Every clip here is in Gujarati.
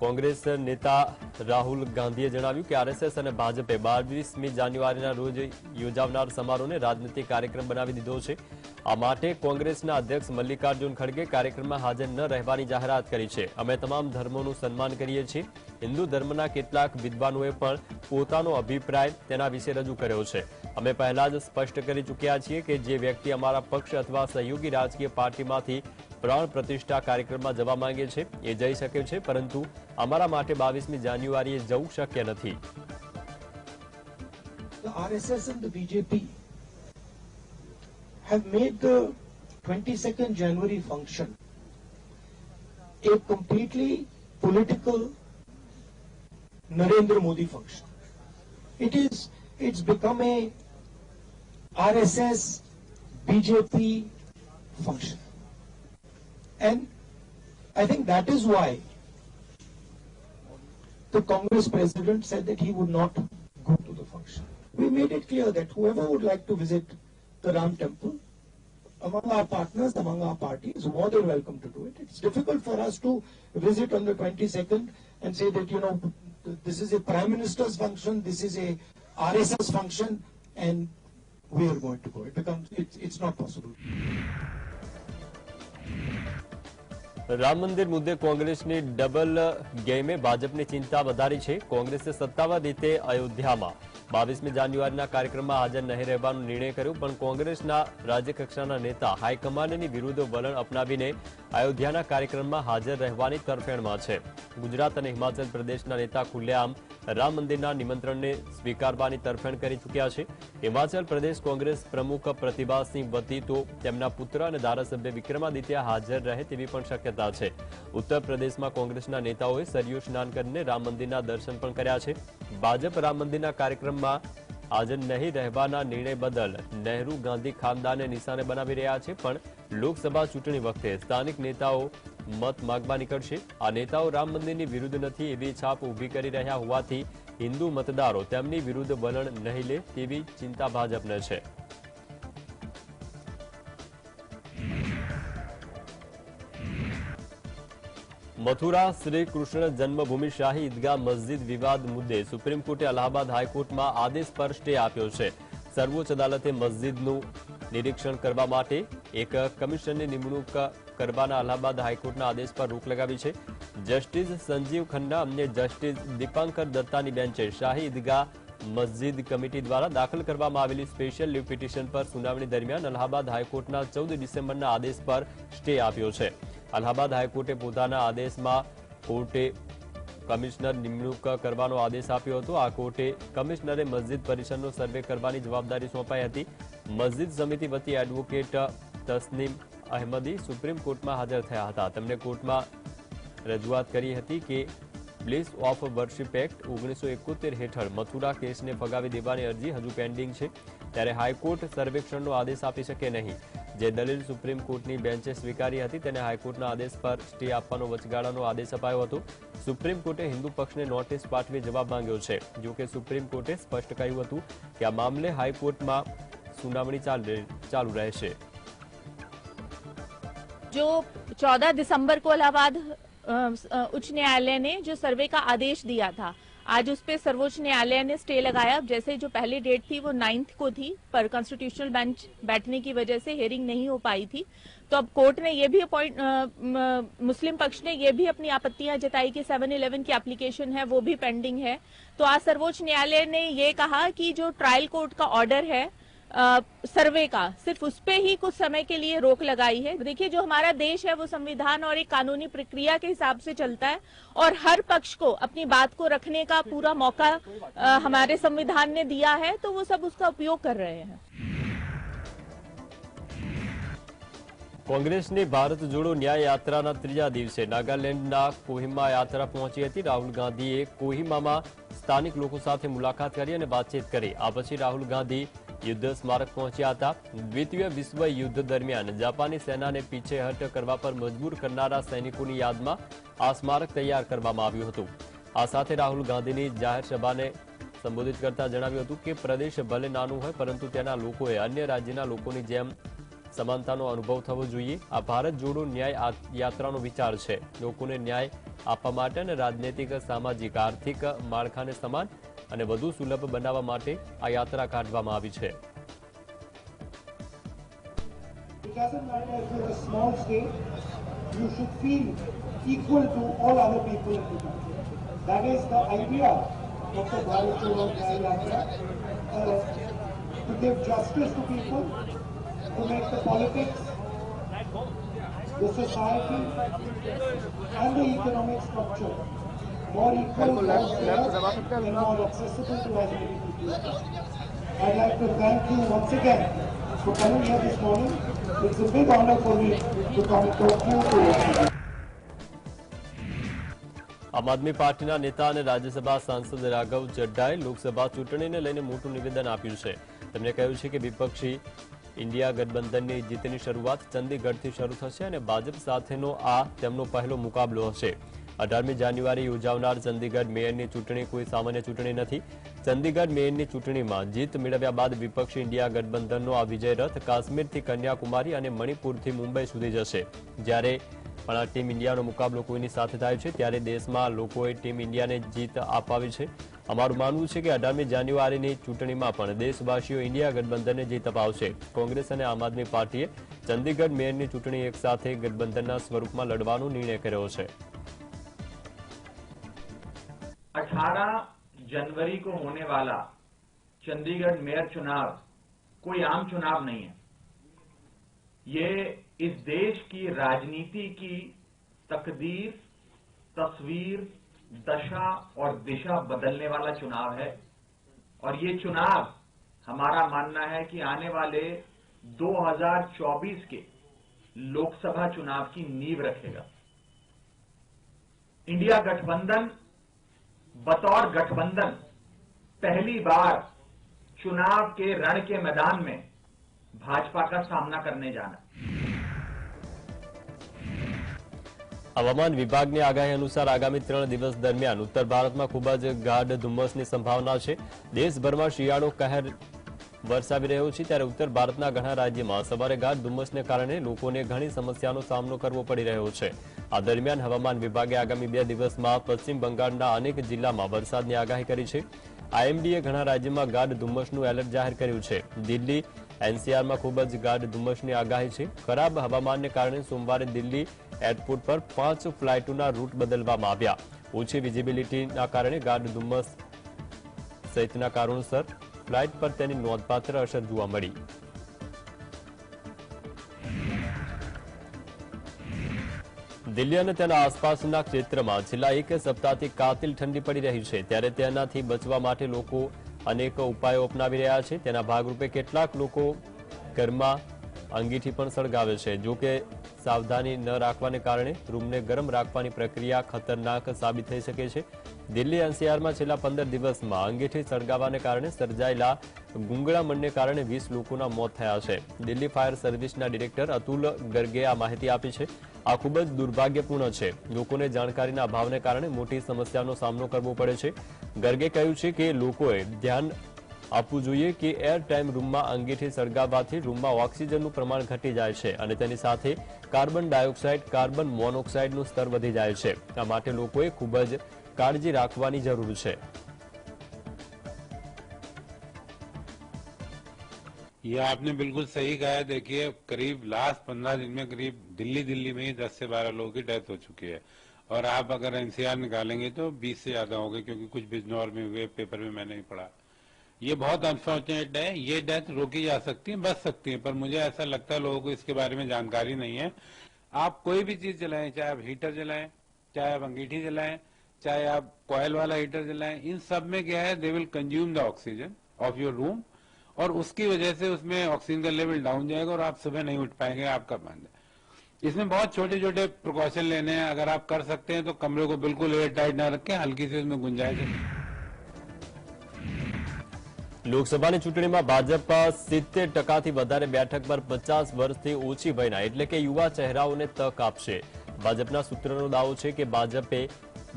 કોંગ્રેસ નેતા રાહુલ ગાંધીએ જણાવ્યું કે આરએસએસ અને ભાજપે 22મી જાન્યુઆરીના રોજ યોજાનાર સમારોહને રાજનીતિક કાર્યક્રમ બનાવી દીધો છે। આ માટે કોંગ્રેસના અધ્યક્ષ મલ્લિકાર્જુન ખડગે કાર્યક્રમમાં હાજર ન રહેવાની જાહેરાત કરી છે। અમે તમામ ધર્મોનું સન્માન કરીએ છીએ। હિન્દુ ધર્મના કેટલાક વિદ્વાનોએ પણ પોતાનો અભિપ્રાય તેના વિશે રજૂ કર્યો છે। અમે પહેલા જ સ્પષ્ટ કરી ચૂક્યા છીએ કે જે વ્યક્તિ અમારા પક્ષ અથવા સહયોગી રાજકીય પાર્ટીમાંથી પ્રાણ પ્રતિષ્ઠા કાર્યક્રમમાં જવા માંગે છે એ જઈ શકે છે, પરંતુ અમારા માટે 22મી જાન્યુઆરીએ જવું શક્ય નથી। The RSS and the BJP have made the 22nd January function a completely political Narendra Modi function. It's become a RSS BJP function. And I think that is why the Congress president said that he would not go to the function. We made it clear that whoever would like to visit the Ram temple, among our partners, among our parties, is more than welcome to do it. It's difficult for us to visit on the 22nd and say that, you know, this is a Prime Minister's function, this is a RSS function, and we are going to go. It's not possible. Ram મંદિર મુદ્દે કોંગ્રેસની ડબલ ગેમે ભાજપની ચિંતા વધારી છે। કોંગ્રેસે સત્તાવાર રીતે અયોધ્યામાં 22મી જાન્યુઆરીના કાર્યક્રમમાં હાજર નહીં રહેવાનો નિર્ણય કર્યો, પણ કોંગ્રેસના રાજ્યકક્ષાના નેતા હાઈકમાન્ડની વિરુદ્ધ વલણ અપનાવીને અયોધ્યાના કાર્યક્રમમાં હાજર રહેવાની તરફેણમાં છે। ગુજરાત અને હિમાચલ પ્રદેશના નેતા ખુલ્લેઆમ રામ મંદિરના નિમંત્રણને સ્વીકારવાની તરફેણ કરી ચૂક્યા છે। હિમાચલ પ્રદેશ કોંગ્રેસ પ્રમુખ પ્રતિભાસિંહ વતી તો તેમના પુત્ર અને ધારાસભ્ય વિક્રમાદિત્ય હાજર રહે તેવી પણ શક્યતા છે। ઉત્તર પ્રદેશમાં કોંગ્રેસના નેતાઓએ સરયુ સ્નાન કરીને રામ મંદિરના દર્શન પણ કર્યા છે। ભાજપ રામ મંદિરના કાર્યક્રમમાં હાજર નહીં રહેવાના નિર્ણય બદલ નહેરુ ગાંધી ખાનદાનને નિશાને બનાવી રહ્યા છે, પણ લોકસભા ચૂંટણી વખતે સ્થાનિક નેતાઓ મત માંગવા નીકળશે। આ નેતાઓ રામ મંદિરની વિરુદ્ધ નથી એવી છાપ ઊભી કરી રહ્યા હોવાથી હિન્દુ મતદારો તેમની વિરુદ્ધ વલણ નહીં લે તેવી ચિંતા ભાજપને છે। મથુરા શ્રી કૃષ્ણ જન્મભૂમિ શાહી ઈદગાહ મસ્જિદ વિવાદ મુદ્દે સુપ્રીમ કોર્ટે અલ્હાબાદ હાઈકોર્ટમાં આદેશ પર સ્ટે આપ્યો છે। સર્વોચ્ચ અદાલતે મસ્જિદનું નિરીક્ષણ કરવા માટે એક કમિશનની નિમણૂક કરવાના અલ્હાબાદ હાઈકોર્ટના આદેશ પર રોક લગાવી છે। જસ્ટિસ સંજીવ ખન્ના અને જસ્ટિસ દીપાંકર દત્તાની બેન્ચે શાહી ઈદગાહ મસ્જિદ કમિટી દ્વારા દાખલ કરવામાં આવેલી સ્પેશિયલ લીવ પિટિશન પર સુનાવણી દરમિયાન અલ્હાબાદ હાઈકોર્ટના 14 ડિસેમ્બરના આદેશ પર સ્ટે આપ્યો છે। અલ્હાબાદ હાઈકોર્ટે પોતાના આદેશમાં કોર્ટે કમિશનર નિમણૂક કરવાનો આદેશ આપ્યો હતો। આ કોર્ટે કમિશનરે મસ્જિદ પરિસરનો સર્વે કરવાની જવાબદારી સોંપાઈ હતી। મસ્જિદ સમિતિ વતી એડવોકેટ તસ્નીમ અહેમદી સુપ્રીમ કોર્ટમાં હાજર થયા હતા। તેમણે કોર્ટમાં રજૂઆત કરી હતી કે પ્લેસ ઓફ વર્શિપ એક્ટ 1971 હેઠળ મથુરા કેસને ફગાવી દેવાની અરજી હજુ પેન્ડિંગ છે, ત્યારે હાઈકોર્ટ સર્વેક્ષણનો આદેશ આપી શકે નહીં। જે દલીલ સુપ્રીમ કોર્ટની બેન્ચે સ્વીકારી હતી તેને હાઈકોર્ટના આદેશ પર સ્ટે આપવાનો વચગાળાનો આદેશ અપાયો હતો। સુપ્રીમ કોર્ટે હિન્દુ પક્ષને નોટિસ પાઠવી જવાબ માંગ્યો છે। જો કે સુપ્રીમ કોર્ટે સ્પષ્ટ કહ્યું હતું કે આ મામલે હાઈકોર્ટમાં સુનાવણી ચાલુ રહેશે। जो 14 दिसंबर को इलाहाबाद उच्च न्यायालय ने जो सर्वे का आदेश दिया था, आज उस पे सर्वोच्च न्यायालय ने स्टे लगाया। अब जैसे जो पहली डेट थी वो 9th को थी, पर कॉन्स्टिट्यूशनल बेंच बैठने की वजह से हियरिंग नहीं हो पाई थी। तो अब कोर्ट ने ये भी मुस्लिम पक्ष ने ये भी अपनी आपत्तियां जताई कि 711 की एप्लीकेशन है वो भी पेंडिंग है। तो आज सर्वोच्च न्यायालय ने ये कहा कि जो ट्रायल कोर्ट का ऑर्डर है सर्वे का, सिर्फ उस पे ही कुछ समय के लिए रोक लगाई है। देखिए, जो हमारा देश है वो संविधान और एक कानूनी प्रक्रिया के हिसाब से चलता है और हर पक्ष को अपनी बात को रखने का पूरा मौका हमारे संविधान ने दिया है, तो वो सब उसका उपयोग कर रहे हैं। કોંગ્રેસની ભારત જોડો ન્યાય યાત્રાના ત્રીજા દિવસે નાગાલેન્ડના કોહિમા યાત્રા પહોંચી હતી। રાહુલ ગાંધીએ કોહિમામાં સ્થાનિક લોકો સાથે મુલાકાત કરી અને વાતચીત કરી। આ પછી રાહુલ ગાંધી યુદ્ધ સ્મારક પહોંચ્યા હતા। દ્વિતીય વિશ્વ યુદ્ધ દરમિયાન જાપાની સેનાને પીછેહટ કરવા પર મજબૂર કરનારા સૈનિકોની યાદમાં આ સ્મારક તૈયાર કરવામાં આવ્યું હતું। આ સાથે રાહુલ ગાંધીની જાહેર સભાને સંબોધિત કરતા જણાવ્યું હતું કે પ્રદેશ ભલે નાનું હોય પરંતુ તેના લોકોએ અન્ય રાજ્યના લોકોની જેમ સમાનતાનો અનુભવ થવો જોઈએ. આ ભારત જોડો ન્યાય યાત્રાનો વિચાર છે. લોકોને ન્યાય આપવા માટે અને રાજનૈતિક, સામાજિક, આર્થિક માળખાને સમાન અને વધુ સુલભ બનાવવા માટે આ યાત્રા કાઢવામાં આવી છે. It doesn't matter if you're a small state, you should feel equal to all other people in the country. That is the idea of the Bharat Jodo Nyaya Yatra, to give justice to people, to make the politics, the society and the economic structure more equal, more fair and more accessible to as many people as possible. I'd like to thank you once again for coming here this morning. It's a big honor for me to come and talk to you. આમ આદમી પાર્ટીના નેતા અને રાજ્યસભા સાંસદ રાઘવ ચડ્ડાએ લોકસભા ચૂંટણીને લઈને મોટું નિવેદન આપ્યું છે. તેમણે કહ્યું છે કે વિપક્ષી ઇન્ડિયા ગઠબંધનની જીતની શરૂઆત ચંદીગઢથી શરૂ થશે અને ભાજપ સાથેનો આ તેમનો પહેલો મુકાબલો હશે. 18મી જાન્યુઆરી યોજાનાર ચંદીગઢ મેયરની ચૂંટણી કોઈ સામાન્ય ચૂંટણી નથી. ચંદીગઢ મેયરની ચૂંટણીમાં જીત મેળવ્યા બાદ વિપક્ષી ઇન્ડિયા ગઠબંધનનો આ વિજય રથ કાશ્મીરથી કન્યાકુમારી અને મણિપુરથી મુંબઈ સુધી જશે. જ્યારે પણ આ ટીમ ઇન્ડિયાનો મુકાબલો કોઈની સાથે થાય છે ત્યારે દેશમાં લોકોએ ટીમ ઇન્ડિયાને જીત અપાવી છે. અમારું માનવું છે કે 18મી જાન્યુઆરીની ચૂંટણીમાં પણ દેશવાસીઓ ઇન્ડિયા ગઠબંધનને જીત અપાવશે. કોંગ્રેસ અને આમ આદમી પાર્ટીએ ચંદીગઢ મેયરની ચૂંટણી એકસાથે ગઠબંધનના સ્વરૂપમાં લડવાનો નિર્ણય કર્યો છે. 18 जनवरी को होने वाला चंडीगढ़ मेयर चुनाव कोई आम चुनाव नहीं है. ये इस देश की राजनीति की तकदीर, तस्वीर, दशा और दिशा बदलने वाला चुनाव है. और ये चुनाव हमारा मानना है कि आने वाले 2024 के लोकसभा चुनाव की नींव रखेगा. इंडिया गठबंधन बतौर गठबंधन पहली बार चुनाव के रण के मैदान में भाजपा का सामना करने जाना. હવામાન વિભાગની આગાહી અનુસાર આગામી 3 દિવસ દરમિયાન ઉત્તર ભારતમાં ખૂબ જ ગાઢ ધુમ્મસની સંભાવના છે. દેશભરમાં શિયાળો કહેર વરસાવી રહ્યો છે ત્યારે ઉત્તર ભારતના ઘણા રાજ્યમાં સવારે ગાઢ ધુમ્મસને કારણે લોકોને ઘણી સમસ્યાનો સામનો કરવો પડી રહ્યો છે. આ દરમિયાન હવામાન વિભાગે આગામી 2 દિવસમાં પશ્ચિમ બંગાળના અનેક જિલ્લામાં વરસાદની આગાહી કરી છે. આઈએમડીએ ઘણા રાજ્યોમાં ગાઢ ધુમ્મસનું એલર્ટ જાહેર કર્યું છે. દિલ્હી એનસીઆરમાં ખૂબ જ ગાઢ ધુમ્મસની આગાહી છે. ખરાબ હવામાનને કારણે સોમવારે દિલ્હી એરપોર્ટ પર 5 ફ્લાઇટોના રૂટ બદલવામાં આવ્યા. ઓછી વિઝિબિલિટીના કારણે ગાઢ ધુમ્મસ સહિતના કારણોસર ફ્લાઇટ પર તેની નોંધપાત્ર અસર જોવા મળી. દિલ્હી અને તેના આસપાસના ક્ષેત્રમાં છેલ્લા એક સપ્તાહથી કાતિલ ઠંડી પડી રહી છે ત્યારે તેનાથી બચવા માટે લોકો અનેક ઉપાયો અપનાવી રહ્યા છે. તેના ભાગરૂપે કેટલાક લોકો ઘરમાં અંગીઠી પણ સળગાવે છે. જો કે સાવધાની ન રાખવાને કારણે રૂમને ગરમ રાખવાની પ્રક્રિયા ખતરનાક સાબિત થઈ શકે છે. દિલ્હી એનસીઆરમાં છેલ્લા 15 દિવસમાં અંગીઠી સળગાવવાને કારણે સર્જાયેલા ગુંગળામણને કારણે 20 લોકોના મોત થયા છે. દિલ્હી ફાયર સર્વિસના ડિરેક્ટર અતુલ ગર્ગે આ માહિતી આપી છે. આ ખૂબ જ દુર્ભાગ્યપૂર્ણ છે. લોકોને જાણકારીના અભાવને કારણે મોટી સમસ્યાનો સામનો કરવો પડે છે. ગર્ગે કહ્યું છે કે લોકોએ ધ્યાન આપવું જોઈએ કે એર ટાઈમ રૂમમાં અંગીઠી સળગાવવાથી રૂમમાં ઓક્સિજનનું પ્રમાણ ઘટી જાય છે અને તેની સાથે કાર્બન ડાયોક્સાઇડ, કાર્બન મોનોક્સાઇડનું સ્તર વધી જાય છે. આ માટે લોકોએ ખૂબ જ કાળજી રાખવાની જરૂર છે. ये आपने बिल्कुल सही कहा है. देखिए करीब लास्ट 15 दिन में करीब दिल्ली में ही 10 से 12 लोगों की डेथ हो चुकी है और आप अगर एनसीआर निकालेंगे तो 20 से ज्यादा हो गए क्योंकि कुछ बिजनौर में हुए, पेपर में मैंने पढ़ा. ये बहुत अनफॉर्चुनेट है. ये डेथ रोकी जा सकती है, बच सकती है, पर मुझे ऐसा लगता है लोगों को इसके बारे में जानकारी नहीं है. आप कोई भी चीज जलाएं, चाहे आप हीटर जलाएं, चाहे आप अंगीठी जलाएं, चाहे आप कॉयल वाला हीटर जलाएं, इन सब में क्या है, they will consume the oxygen of your room और उसकी वजह से उसमें ऑक्सीजन का लेवल डाउन जाएगा और आप सुबह नहीं उठ पाएंगे. आपका बंद है. इसमें बहुत छोटे छोटे प्रिकॉशन लेने हैं. अगर आप कर सकते हैं तो कमरे को बिल्कुल एयर टाइट ना रखें, हल्की से उसमें गुंजाइश है. લોકસભાની ચૂંટણીમાં ભાજપ 70% વધારે બેઠક પર 50 વર્ષથી ઓછી વયના એટલે કે યુવા ચહેરાઓને તક આપશે. ભાજપના સૂત્રોનો દાવો છે કે ભાજપે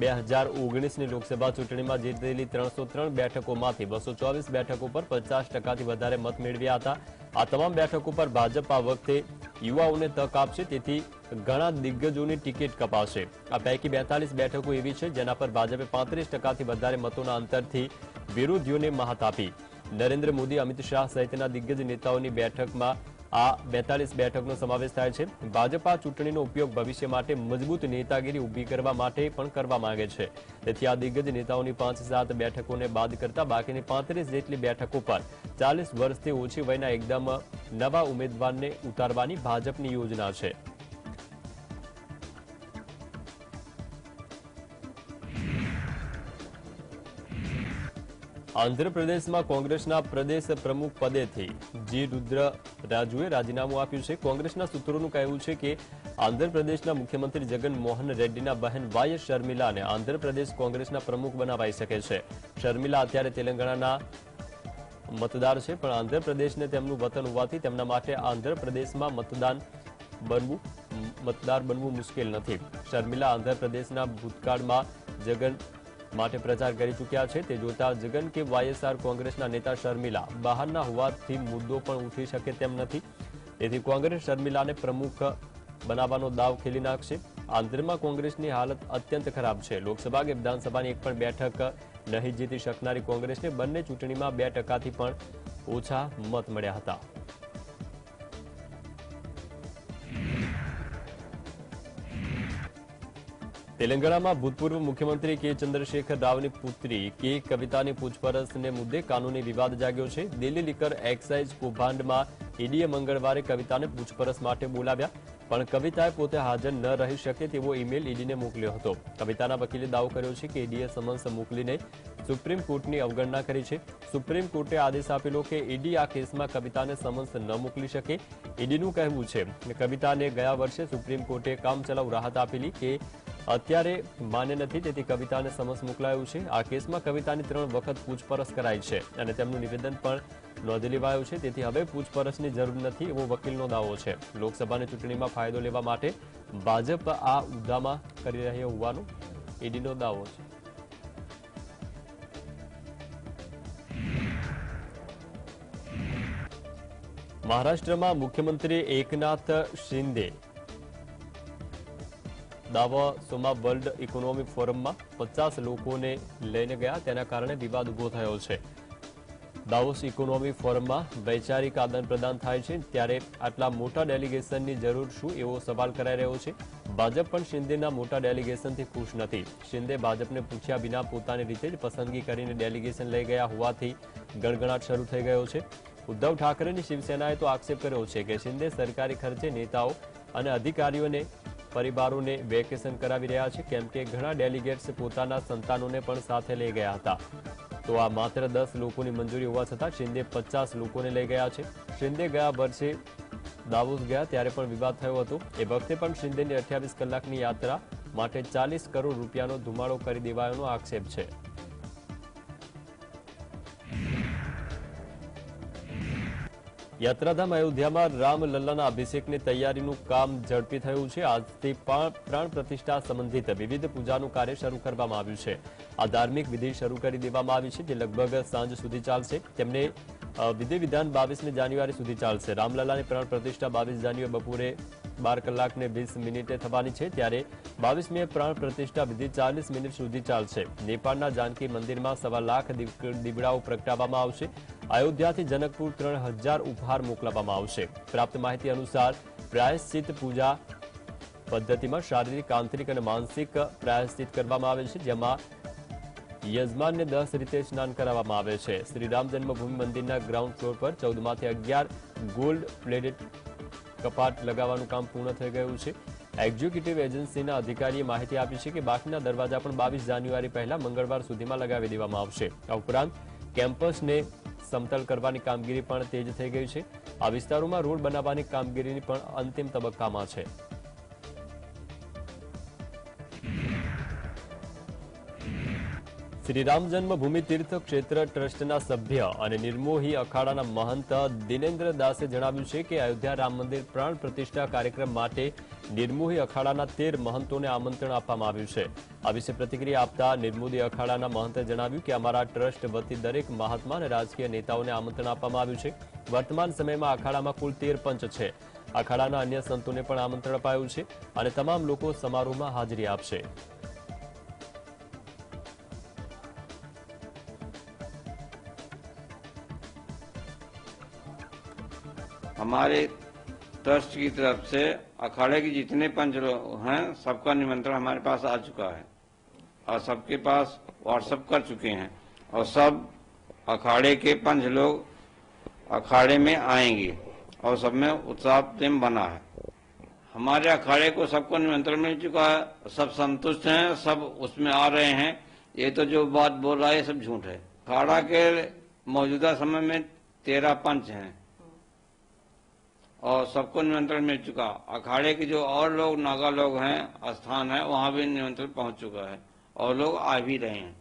2019ની લોકસભા ચૂંટણીમાં જીતેલી 303 બેઠકોમાંથી 224 બેઠકો પર 50%થી વધારે મત મેળવ્યા હતા. આ તમામ બેઠકો પર ભાજપ આ વખતે યુવાઓને તક આપશે, તેથી ઘણા દિગ્ગજોની ટિકિટ કપાશે। આ પૈકી 42 બેઠકો એવી છે જેના પર ભાજપે 35% વધારે મતોના અંતરથી વિરોધીઓને મહાત આપી। નરેન્દ્ર મોદી, અમિત શાહ સહિતના દિગ્ગજ નેતાઓની બેઠકમાં આ 42 બેઠકનો સમાવેશ થાય છે। ભાજપ આ ચૂંટણીનો ઉપયોગ ભવિષ્ય માટે મજબૂત નેતાગીરી ઊભી કરવા માટે પણ કરવા માંગે છે, તેથી આ દિગ્ગજ નેતાઓની 5-7 બેઠકોને બાદ કરતા બાકીની 35 જેટલી બેઠકો પર 40 વર્ષથી ઓછી વયના એકદમ નવા ઉમેદવારને ઉતારવાની ભાજપની યોજના છે। આંધ્રપ્રદેશમાં કોંગ્રેસના પ્રદેશ પ્રમુખ પદેથી જી રુદ્રરાજુએ રાજીનામું આપ્યું છે। કોંગ્રેસના સૂત્રોનું કહેવું છે કે આંધ્રપ્રદેશના મુખ્યમંત્રી જગન મોહન રેડ્ડીના બહેન વાય શર્મિલાને આંધ્રપ્રદેશ કોંગ્રેસના પ્રમુખ બનાવાઈ શકે છે। શર્મિલા અત્યારે તેલંગાણાના મતદાર છે, પણ આંધ્રપ્રદેશને તેમનું વતન હોવાથી તેમના માટે આંધ્રપ્રદેશમાં મતદાર બનવું મુશ્કેલ નથી। શર્મિલા આંધ્રપ્રદેશના ભૂતકાળમાં જગન માટે પ્રચાર કરી ચૂક્યા છે, તે જોતા જગન કે વાયએસઆર કોંગ્રેસના નેતા શર્મિલા બહારના હોવાથી મુદ્દો પણ ઉઠી શકે તેમ નથી, તેથી કોંગ્રેસ શર્મિલાને પ્રમુખ બનાવવાનો દાવ ખેલી નાખશે। આંધ્રમાં કોંગ્રેસની હાલત અત્યંત ખરાબ છે। લોકસભા કે વિધાનસભાની એક પણ બેઠક નહીં જીતી શકનારી કોંગ્રેસને બંને ચૂંટણીમાં 2%થી પણ ઓછા મત મળ્યા હતા। તેલંગાણામાં ભૂતપૂર્વ મુખ્યમંત્રી કે ચંદ્રશેખર રાવની પુત્રી કે કવિતાની પૂછપરછને મુદ્દે કાનૂની વિવાદ જાગ્યો છે। દિલ્હી લીકર એક્સાઇઝ કૌભાંડમાં ઈડીએ મંગળવારે કવિતાને પૂછપરછ માટે બોલાવ્યા, પણ કવિતાએ પોતે હાજર ન રહી શકે તેવો ઈમેલ ઈડીને મોકલ્યો હતો। કવિતાના વકીલે દાવો કર્યો છે કે ઈડીએ સમન્સ મોકલીને સુપ્રીમ કોર્ટની અવગણના કરી છે। સુપ્રીમ કોર્ટે આદેશ આપેલો કે ઈડી આ કેસમાં કવિતાને સમન્સ ન મોકલી શકે। ઈડીનું કહેવું છે કે કવિતાને ગયા વર્ષે સુપ્રીમ કોર્ટે કામચલાઉ રાહત આપેલી કે અત્યારે માન્ય નથી, તેથી કવિતાને સમન્સ મોકલાયું છે। આ કેસમાં કવિતાની 3 વખત પૂછપરછ કરાઈ છે અને તેમનું નિવેદન પણ નોંધી લેવાયું છે, તેથી હવે પૂછપરછની જરૂર નથી એવો વકીલનો દાવો છે। લોકસભાની ચૂંટણીમાં ફાયદો લેવા માટે ભાજપ આ ઉદ્દામા કરી રહ્યો હોવાનો ઈડીનો દાવો છે। મહારાષ્ટ્રમાં મુખ્યમંત્રી એકનાથ શિંદે દાવોસમાં વર્લ્ડ ઇકોનોમિક ફોરમમાં 50 લોકોને લઈને ગયા, તેના કારણે વિવાદ ઉભો થયો છે। દાવોસ ઇકોનોમિક ફોરમમાં વૈચારિક આદાન પ્રદાન થાય છે, ત્યારે આટલા મોટા ડેલિગેશનની જરૂર શું એવો સવાલ કરાઈ રહ્યો છે। ભાજપ પણ શિંદેના મોટા ડેલિગેશનથી ખુશ નથી। શિંદે ભાજપને પૂછ્યા વિના પોતાની રીતે જ પસંદગી કરીને ડેલિગેશન લઈ ગયા હોવાથી ગણગણાટ શરૂ થઈ ગયો છે। ઉદ્ધવ ઠાકરેની શિવસેનાએ તો આક્ષેપ કર્યો છે કે શિંદે સરકારી ખર્ચે નેતાઓ અને અધિકારીઓને પરિવારોને વેકેશન કરાવી રહ્યા છે, કેમ કે ઘણા ડેલિગેટ્સ પોતાના સંતાનોને પણ સાથે લઈ ગયા હતા। તો આ માત્ર 10 લોકોની મંજૂરી હોવા છતાં શિંદે 50 લોકોને લઈ ગયા છે। શિંદે ગયા વર્ષે દાવોસ ગયા ત્યારે પણ વિવાદ થયો હતો। એ વખતે પણ શિંદેની 28 કલાકની યાત્રા માટે 40 કરોડ રૂપિયાનો ધુમાડો કરી દેવાયોનો આક્ષેપ છે। યાત્રાધામ અયોધ્યામાં રામલલ્લાના અભિષેકની તૈયારીનું કામ ઝડપી થયું છે। આજથી પ્રાણ પ્રતિષ્ઠા સંબંધિત વિવિધ પૂજાનું કાર્ય શરૂ કરવામાં આવ્યું છે। આ ધાર્મિક વિધિ શરૂ કરી દેવામાં આવી છે, જે લગભગ સાંજ સુધી ચાલશે। તેમને વિધિ વિધાન 22મી જાન્યુઆરી સુધી ચાલશે। રામલલ્લાની પ્રાણ પ્રતિષ્ઠા 22 જાન્યુઆરી બપોરે 12:20 થવાની છે, ત્યારે 22મીએ પ્રાણ પ્રતિષ્ઠા વિધિ 40 મિનિટ સુધી ચાલશે। નેપાળના જાનકી મંદિરમાં 1.25 લાખ દીવડાઓ પ્રગટાવવામાં આવશે। અયોધ્યાથી જનકપુર 3000 ઉપહાર મોકલવામાં આવશે। પ્રાપ્ત માહિતી અનુસાર પ્રાયશ્ચિત પૂજા પદ્ધતિમાં શારીરિક, આંતરિક અને માનસિક પ્રાયશ્ચિત કરવામાં આવે છે, જેમાં યજમાનને 10 રીતે સ્નાન કરાવવામાં આવે છે। શ્રીરામ જન્મભૂમિ મંદિરના ગ્રાઉન્ડ ફ્લોર પર 14માંથી 11 ગોલ્ડ પ્લેટેડ કપાટ લગાવવાનું કામ પૂર્ણ થઈ ગયું છે। એક્ઝિક્યુટિવ એજન્સીના અધિકારીએ માહિતી આપી છે કે બાકીના દરવાજા પણ 22 જાન્યુઆરી પહેલા મંગળવાર સુધીમાં લગાવી દેવામાં આવશે। આ ઉપરાંત કેમ્પસને સમતલ કરવાની કામગીરી પણ તેજ થઈ ગઈ છે। આ વિસ્તારોમાં રોડ બનાવવાની કામગીરીની પણ અંતિમ તબક્કામાં છે। શ્રી રામ જન્મભૂમિ તીર્થ ક્ષેત્ર ટ્રસ્ટના સભ્ય અને નિર્મોહી અખાડાના મહંત દિનેન્દ્ર દાસે જણાવ્યું છે કે અયોધ્યા રામ મંદિર પ્રાણ પ્રતિષ્ઠા કાર્યક્રમ માટે નિર્મોહી અખાડાના 13 મહંતોને આમંત્રણ આપવામાં આવ્યું છે। આ વિશે પ્રતિક્રિયા આપતા નિર્મોહી અખાડાના મહંતે જણાવ્યું કે અમારા ટ્રસ્ટ વતી દરેક મહાત્મા અને રાજકીય નેતાઓને આમંત્રણ આપવામાં આવ્યું છે। વર્તમાન સમયમાં અખાડામાં કુલ 13 પંચ છે. અખાડાના અન્ય સંતોને પણ આમંત્રણ અપાયું છે અને તમામ લોકો સમારોહમાં હાજરી આપશે. हमारे ट्रस्ट की तरफ से अखाड़े के जितने पंच लोग हैं सबका निमंत्रण हमारे पास आ चुका है और सबके पास व्हाट्सएप कर चुके हैं और सब अखाड़े के पंच लोग अखाड़े में आएंगे और सब में उत्साह प्रेम बना है. हमारे अखाड़े को सबको निमंत्रण मिल चुका है, सब संतुष्ट हैं, सब उसमें आ रहे हैं. ये तो जो बात बोल रहा है ये सब झूठ है. अखाड़ा के मौजूदा समय में 13 पंच हैं और सबको निमंत्रण मिल चुका. अखाड़े के जो और लोग नागा लोग हैं स्थान है वहां भी निमंत्रण पहुंच चुका है और लोग आ भी रहे हैं.